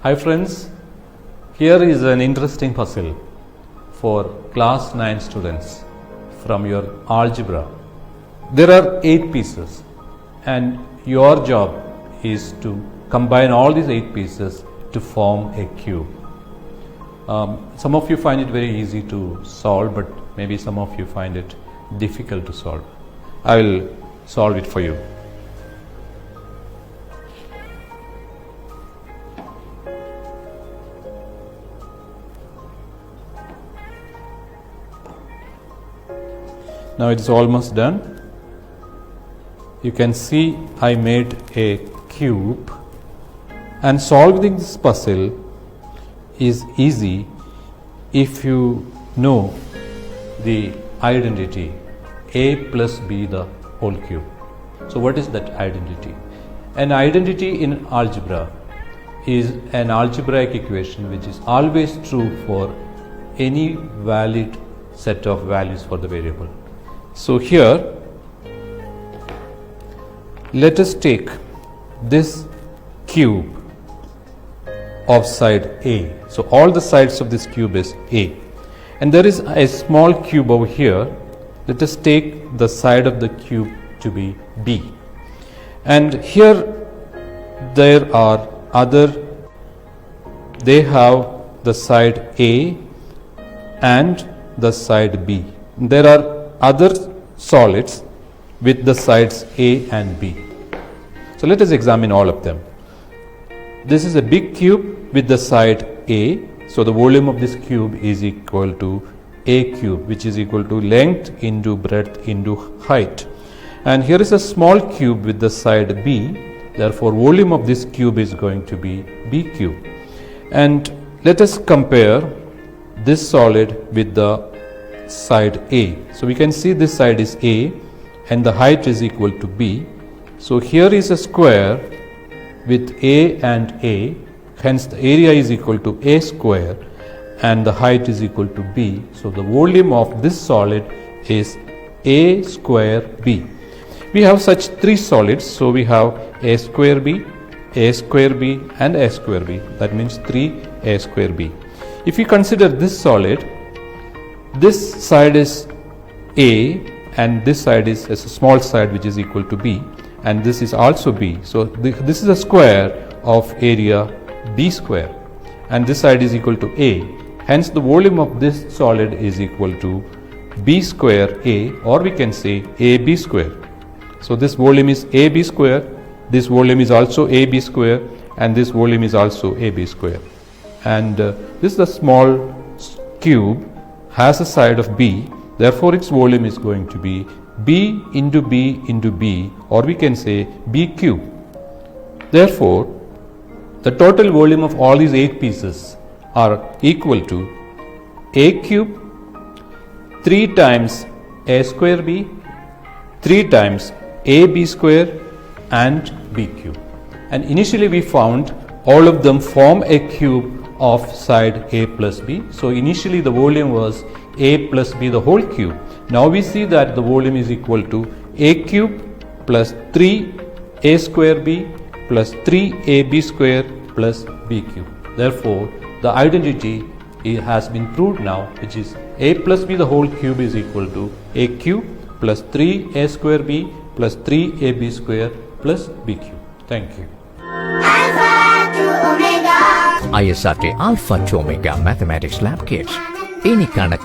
Hi friends, here is an interesting puzzle for class 9 students from your algebra. There are 8 pieces and your job is to combine all these 8 pieces to form a cube. Some of you find it very easy to solve, but maybe some of you find it difficult to solve. I will solve it for you. Now it is almost done. You can see I made a cube, and solving this puzzle is easy if you know the identity a plus b the whole cube. So what is that identity? An identity in algebra is an algebraic equation which is always true for any valid set of values for the variable. So here let us take this cube of side A. So all the sides of this cube is A, and there is a small cube over here. Let us take the side of the cube to be B, and here there are they have the side A and the side B. There are other solids with the sides A and B. So let us examine all of them. This is a big cube with the side A. So the volume of this cube is equal to A cube, which is equal to length into breadth into height. And here is a small cube with the side B. Therefore volume of this cube is going to be B cube. And let us compare this solid with the side A. So we can see this side is A and the height is equal to B. So here is a square with A and A, hence the area is equal to A square and the height is equal to B. So the volume of this solid is A square B. We have such 3 solids, so we have A square B, A square B and A square B. That means 3A square B. If we consider this solid, this side is A and this side is a small side which is equal to B, and this is also B. So this is a square of area B square, and this side is equal to A. Hence the volume of this solid is equal to B square A, or we can say AB square. So this volume is AB square, this volume is also AB square, and this volume is also AB square. And this is a small cube, has a side of B, therefore its volume is going to be B into B into B, or we can say B cube. Therefore the total volume of all these 8 pieces are equal to A cube 3 times A square B, 3 times AB square and B cube. And initially we found all of them form a cube of side A plus B. So initially the volume was A plus B the whole cube. Now we see that the volume is equal to A cube plus 3A square B plus 3AB square plus B cube. Therefore the identity has been proved now, which is A plus B the whole cube is equal to A cube plus 3A square B plus 3AB square plus B cube. Thank you. ISRT Alpha to Omega Mathematics Lab Kits. Any kind of